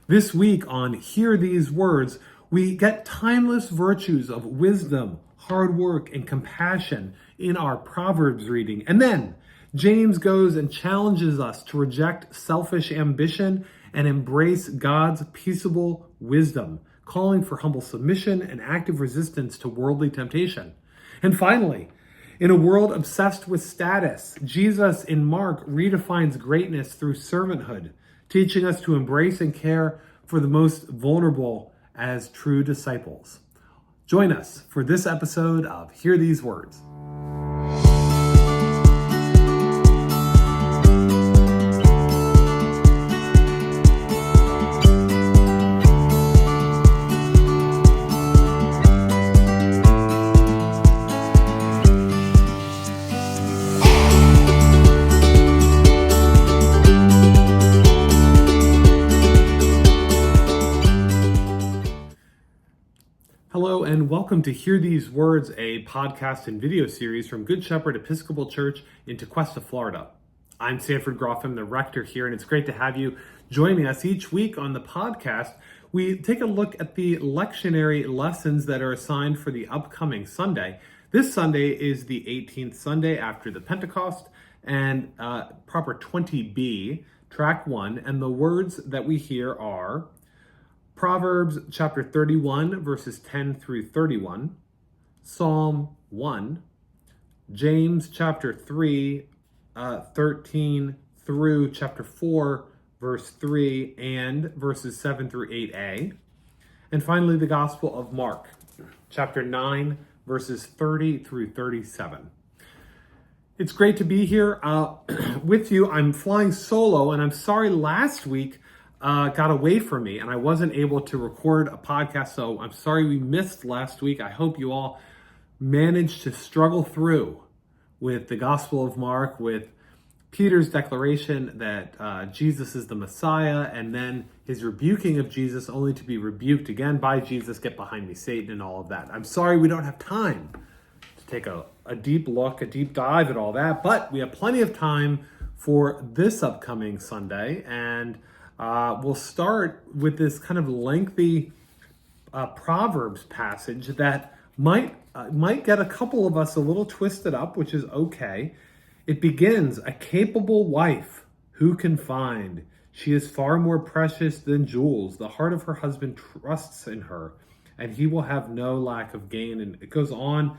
This week on Hear These Words, we get timeless virtues of wisdom, hard work, and compassion in our Proverbs reading. And then James goes and challenges us to reject selfish ambition and embrace God's peaceable wisdom, calling for humble submission and active resistance to worldly temptation. And finally, in a world obsessed with status, Jesus in Mark redefines greatness through servanthood, teaching us to embrace and care for the most vulnerable as true disciples. Join us for this episode of Hear These Words. Hello and welcome to Hear These Words, a podcast and video series from Good Shepherd Episcopal Church in Tequesta, Florida. I'm Sanford Groffman, the rector here, and it's great to have you joining us each week on the podcast. We take a look at the lectionary lessons that are assigned for the upcoming Sunday. This Sunday is the 18th Sunday after the Pentecost, and proper 20B, track 1, and the words that we hear are Proverbs chapter 31, verses 10 through 31, Psalm 1, James chapter 3, 13 through chapter 4, verse 3, and verses 7 through 8a, and finally the Gospel of Mark, chapter 9, verses 30 through 37. It's great to be here with you. I'm flying solo, and I'm sorry last week got away from me and I wasn't able to record a podcast, so I'm sorry we missed last week. I hope you all managed to struggle through with the Gospel of Mark, with Peter's declaration that Jesus is the Messiah, and then his rebuking of Jesus only to be rebuked again by Jesus, get behind me, Satan, and all of that. I'm sorry we don't have time to take a deep look, a deep dive at all that, but we have plenty of time for this upcoming Sunday, and we'll start with this kind of lengthy Proverbs passage that might get a couple of us a little twisted up, which is okay. It begins, "A capable wife, who can find? She is far more precious than jewels. The heart of her husband trusts in her, and he will have no lack of gain." And it goes on,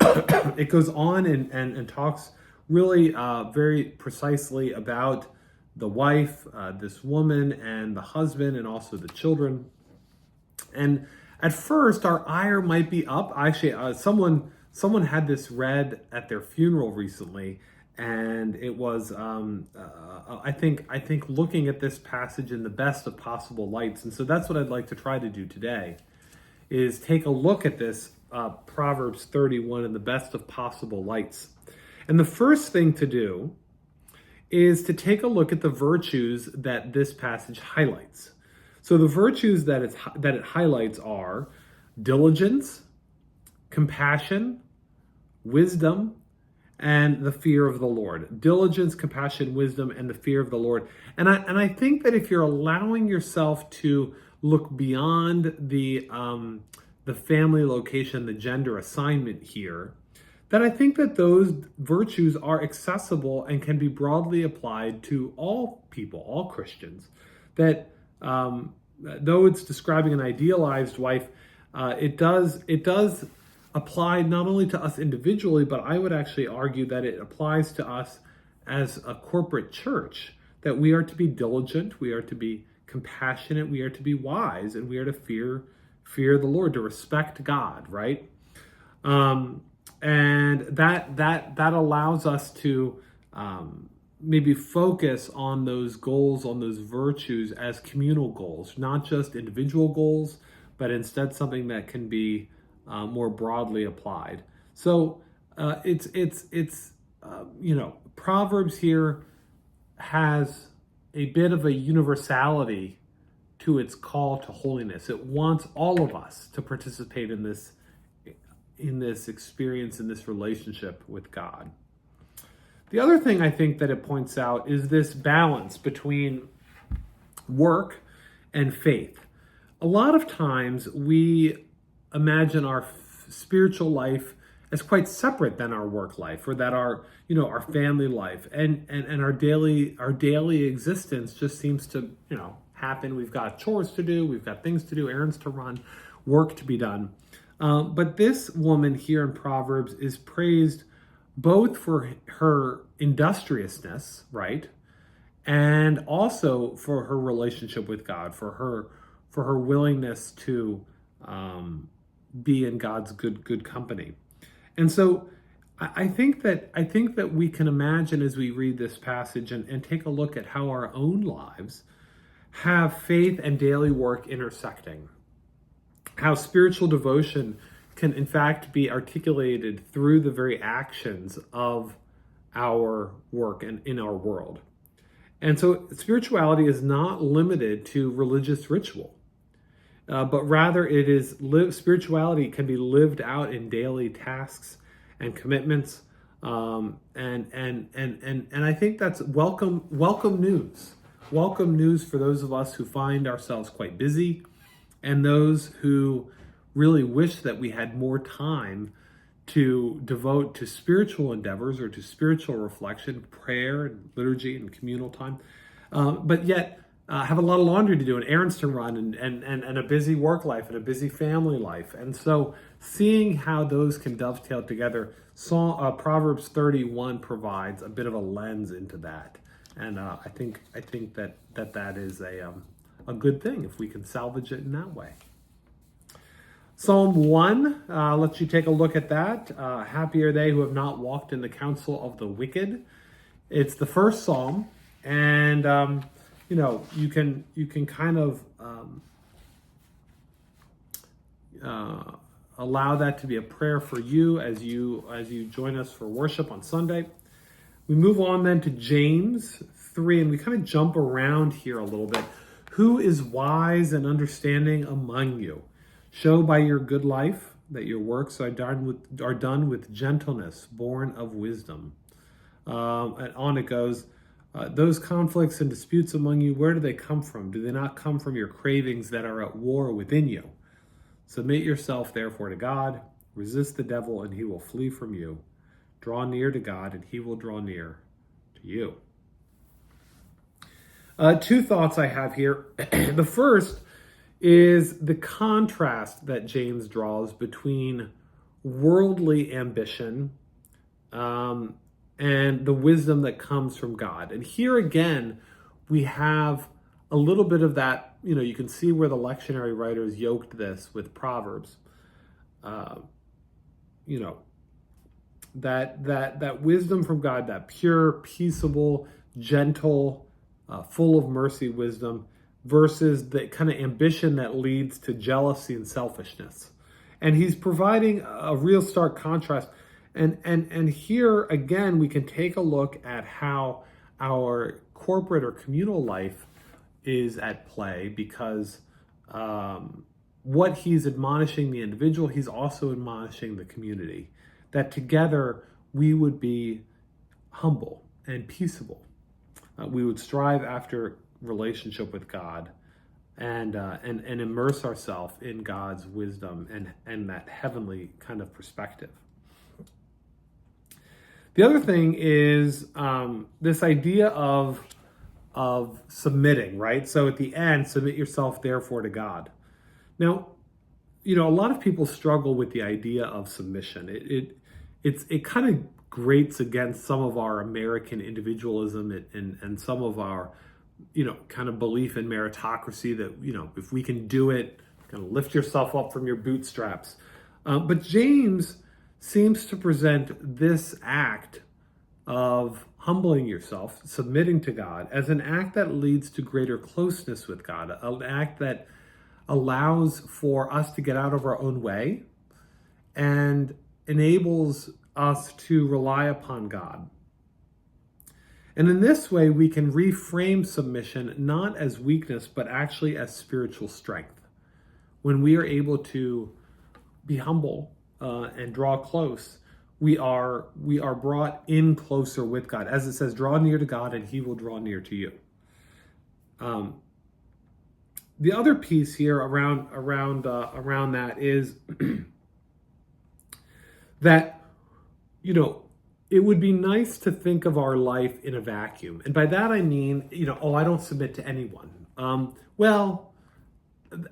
it goes on and talks really very precisely about the wife, this woman, and the husband, and also the children. And at first, our ire might be up. Actually, someone had this read at their funeral recently, and it was I think looking at this passage in the best of possible lights. And so that's what I'd like to try to do today, is take a look at this Proverbs 31 in the best of possible lights. And the first thing to do is to take a look at the virtues that this passage highlights. So the virtues that it highlights are diligence, compassion, wisdom, and the fear of the Lord. Diligence, compassion, wisdom, and the fear of the Lord. And I think that if you're allowing yourself to look beyond the family location, the gender assignment here, that I think that those virtues are accessible and can be broadly applied to all people, all Christians. That though it's describing an idealized wife, it does apply not only to us individually, but I would actually argue that it applies to us as a corporate church, that we are to be diligent, we are to be compassionate, we are to be wise, and we are to fear the Lord, to respect God, right? And that allows us to maybe focus on those goals, on those virtues as communal goals, not just individual goals, but instead something that can be more broadly applied. So Proverbs here has a bit of a universality to its call to holiness. It wants all of us to participate in this experience, in this relationship with God. The other thing I think that it points out is this balance between work and faith. A lot of times we imagine our spiritual life as quite separate than our work life, or that our family life and our daily existence just seems to happen. We've got chores to do, we've got things to do, errands to run, work to be done. But this woman here in Proverbs is praised both for her industriousness, right? And also for her relationship with God, for her willingness to be in God's good company. And so I think that we can imagine as we read this passage and take a look at how our own lives have faith and daily work intersecting. How spiritual devotion can in fact be articulated through the very actions of our work and in our world. And so spirituality is not limited to religious ritual, but rather spirituality can be lived out in daily tasks and commitments. And I think that's welcome news. Welcome news for those of us who find ourselves quite busy, and those who really wish that we had more time to devote to spiritual endeavors or to spiritual reflection, prayer, and liturgy, and communal time, but yet have a lot of laundry to do and errands to run and a busy work life and a busy family life. And so seeing how those can dovetail together, Proverbs 31 provides a bit of a lens into that. And I think that is a good thing if we can salvage it in that way. Psalm 1 lets you take a look at that. Happy are they who have not walked in the counsel of the wicked. It's the first psalm, and you can kind of allow that to be a prayer for you as you join us for worship on Sunday. We move on then to James 3, and we kind of jump around here a little bit. Who is wise and understanding among you? Show by your good life that your works are done with gentleness, born of wisdom. And on it goes. Those conflicts and disputes among you, where do they come from? Do they not come from your cravings that are at war within you? Submit yourself, therefore, to God. Resist the devil, and he will flee from you. Draw near to God, and he will draw near to you. Two thoughts I have here. The first is the contrast that James draws between worldly ambition and the wisdom that comes from God. And here again, we have a little bit of that. You can see where the lectionary writers yoked this with Proverbs. That wisdom from God, that pure, peaceable, gentle, full of mercy wisdom, versus the kind of ambition that leads to jealousy and selfishness. And he's providing a real stark contrast. And here again, we can take a look at how our corporate or communal life is at play, because what he's admonishing the individual, he's also admonishing the community, that together we would be humble and peaceable. We would strive after relationship with God and immerse ourselves in God's wisdom and that heavenly kind of perspective. The other thing is this idea of submitting, right? So at the end, submit yourself therefore to God. Now, a lot of people struggle with the idea of submission. It kind of grates against some of our American individualism and some of our kind of belief in meritocracy, that if we can do it, kind of lift yourself up from your bootstraps. But James seems to present this act of humbling yourself, submitting to God, as an act that leads to greater closeness with God, an act that allows for us to get out of our own way and enables us to rely upon God. And in this way, we can reframe submission not as weakness, but actually as spiritual strength. When we are able to be humble and draw close, we are brought in closer with God. As it says, draw near to God and he will draw near to you. the other piece here around that is that, it would be nice to think of our life in a vacuum. And by that I mean, I don't submit to anyone. Well,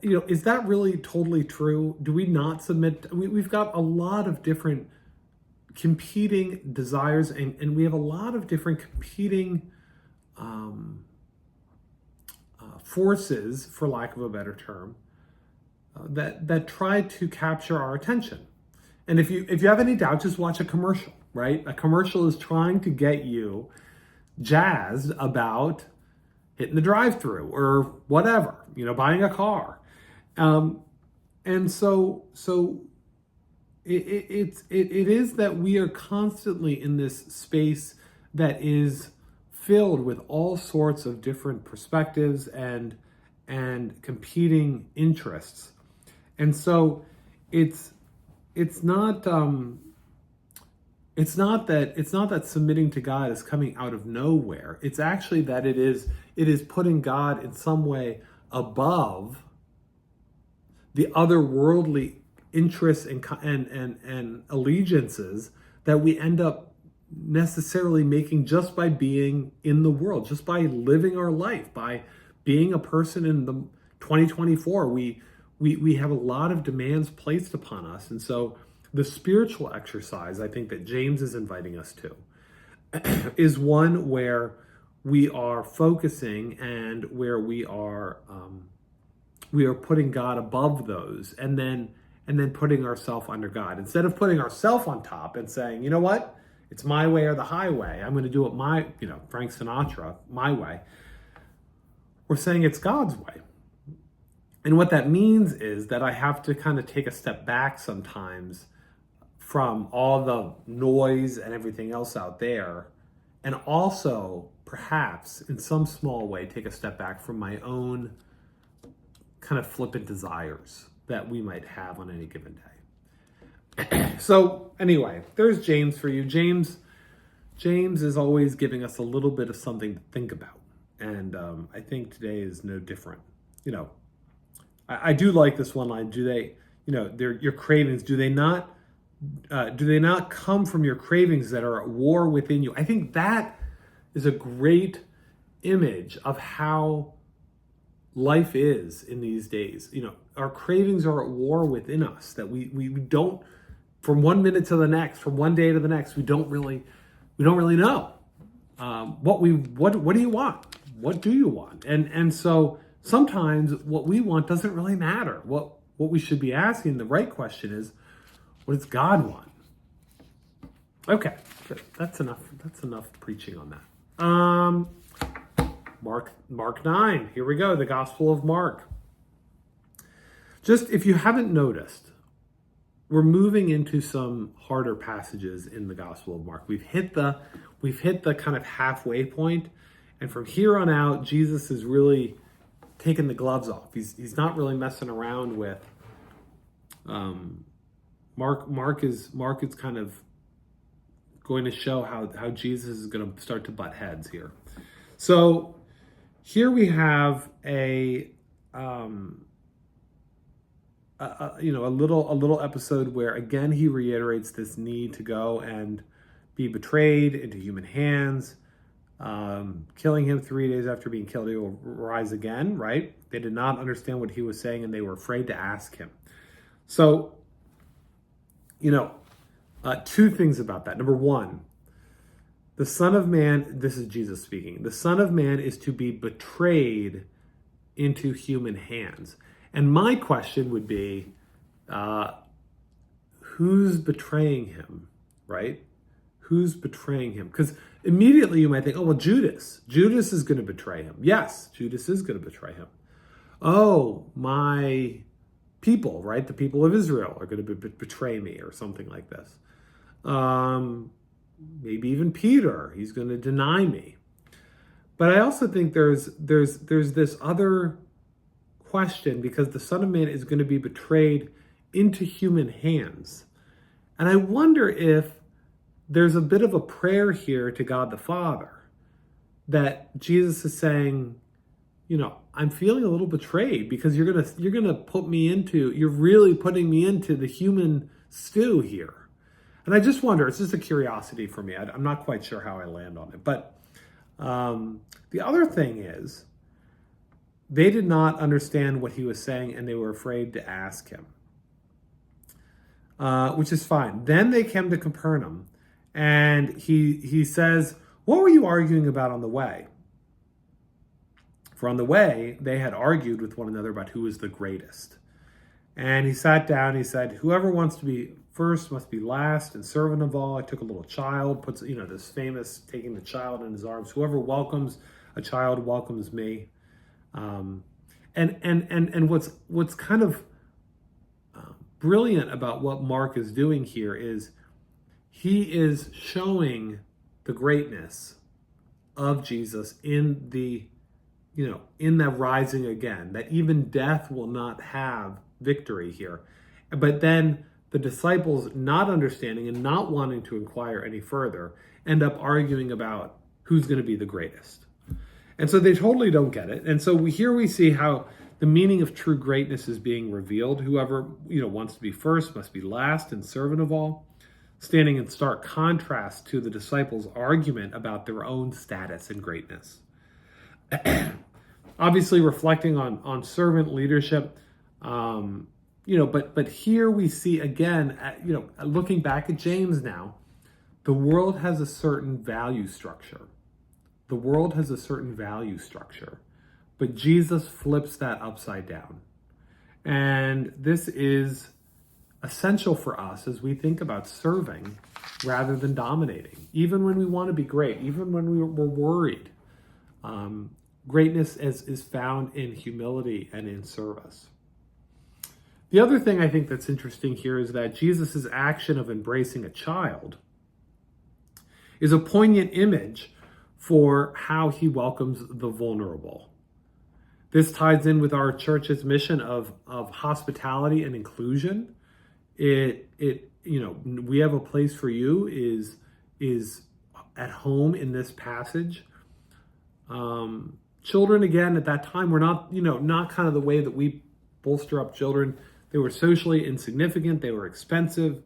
is that really totally true? Do we not submit? We've got a lot of different competing desires, and we have a lot of different competing forces, for lack of a better term, that try to capture our attention. And if you have any doubt, just watch a commercial, right? A commercial is trying to get you jazzed about hitting the drive-through or whatever, buying a car. And so it is that we are constantly in this space that is filled with all sorts of different perspectives and competing interests. And so it's not that submitting to God is coming out of nowhere. It's actually that it is putting God in some way above the other worldly interests and allegiances that we end up necessarily making just by being in the world, just by living our life, by being a person in the 2024. We have a lot of demands placed upon us. And so the spiritual exercise, I think, that James is inviting us to is one where we are focusing and where we are putting God above those, and then putting ourselves under God. Instead of putting ourselves on top and saying, you know what, it's my way or the highway, I'm going to do it my, Frank Sinatra, my way. We're saying it's God's way. And what that means is that I have to kind of take a step back sometimes from all the noise and everything else out there, and also perhaps in some small way take a step back from my own kind of flippant desires that we might have on any given day. So anyway, there's James for you. James is always giving us a little bit of something to think about. And I think today is no different. I do like this one line. Do they, your cravings, do they not come from your cravings that are at war within you? I think that is a great image of how life is in these days. Our cravings are at war within us, that we don't, from one minute to the next, from one day to the next, we don't really know what do you want? What do you want? And so sometimes what we want doesn't really matter. What we should be asking, the right question is, what does God want? Okay, good. That's enough preaching on that. Mark 9. Here we go, the Gospel of Mark. Just if you haven't noticed, we're moving into some harder passages in the Gospel of Mark. We've hit the kind of halfway point, and from here on out, Jesus is really taking the gloves off. He's not really messing around with. Mark is kind of going to show how Jesus is going to start to butt heads here. So here we have a little episode where again he reiterates this need to go and be betrayed into human hands, killing him 3 days after being killed. He will rise again, right? They did not understand what he was saying, and they were afraid to ask him. So, two things about that. Number one, the Son of Man, this is Jesus speaking, the Son of Man is to be betrayed into human hands. And my question would be, who's betraying him, right? Who's betraying him? Because immediately you might think, oh, well, Judas. Judas is going to betray him. Yes, Judas is going to betray him. Oh, my people, right? The people of Israel are going to betray me or something like this. Maybe even Peter, he's going to deny me. But I also think there's this other question, because the Son of Man is going to be betrayed into human hands. And I wonder if there's a bit of a prayer here to God the Father, that Jesus is saying, I'm feeling a little betrayed because you're gonna you're really putting me into the human stew here. And I just wonder, it's just a curiosity for me. I'm not quite sure how I land on it. But the other thing is, they did not understand what he was saying and they were afraid to ask him, which is fine. Then they came to Capernaum and he says, "What were you arguing about on the way?" For on the way, they had argued with one another about who was the greatest. And he sat down, he said, "Whoever wants to be first must be last and servant of all. I took a little child," puts, this famous taking the child in his arms. "Whoever welcomes a child welcomes me." And what's kind of brilliant about what Mark is doing here is he is showing the greatness of Jesus in the rising again, that even death will not have victory here. But then the disciples, not understanding and not wanting to inquire any further, end up arguing about who's going to be the greatest. And so they totally don't get it. And so here we see how the meaning of true greatness is being revealed. Whoever wants to be first must be last and servant of all, standing in stark contrast to the disciples' argument about their own status and greatness. Obviously reflecting on servant leadership, but here we see again, looking back at James now, the world has a certain value structure. The world has a certain value structure, but Jesus flips that upside down. And this is essential for us as we think about serving rather than dominating, even when we want to be great, even when we're worried. Greatness is found in humility and in service. The other thing I think that's interesting here is that Jesus' action of embracing a child is a poignant image for how he welcomes the vulnerable. This ties in with our church's mission of hospitality and inclusion. We have a place for you is at home in this passage. Children, again, at that time were not kind of the way that we bolster up children. They were socially insignificant. They were expensive.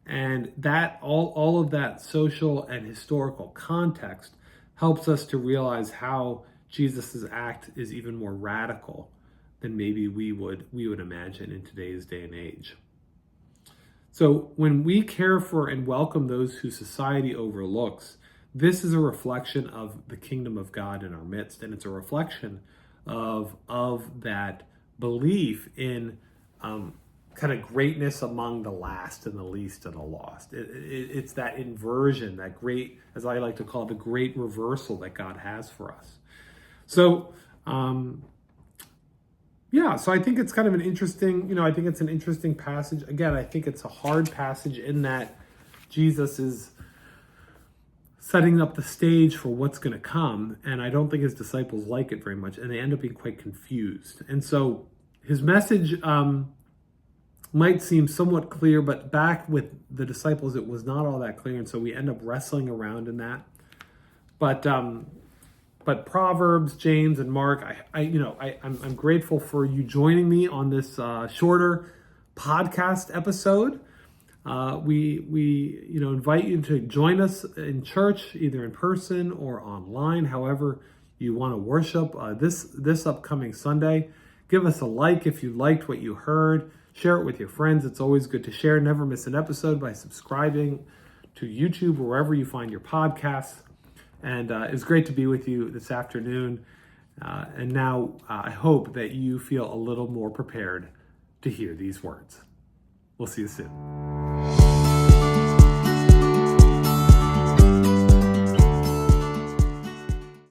And that all of that social and historical context helps us to realize how Jesus's act is even more radical than maybe we would imagine in today's day and age. So when we care for and welcome those who society overlooks, this is a reflection of the kingdom of God in our midst, and it's a reflection of that belief in kind of greatness among the last and the least and the lost. It's that inversion, that great, as I like to call it, the great reversal that God has for us. So, so I think it's kind of an interesting, I think it's an interesting passage. Again, I think it's a hard passage in that Jesus is setting up the stage for what's going to come, and I don't think his disciples like it very much, and they end up being quite confused. And so his message might seem somewhat clear, but back with the disciples, it was not all that clear, and so we end up wrestling around in that. But Proverbs, James, and Mark, I'm grateful for you joining me on this shorter podcast episode. We invite you to join us in church, either in person or online, however you want to worship this upcoming Sunday. Give us a like if you liked what you heard. Share it with your friends. It's always good to share. Never miss an episode by subscribing to YouTube or wherever you find your podcasts. And it's great to be with you this afternoon. And now I hope that you feel a little more prepared to hear these words. We'll see you soon.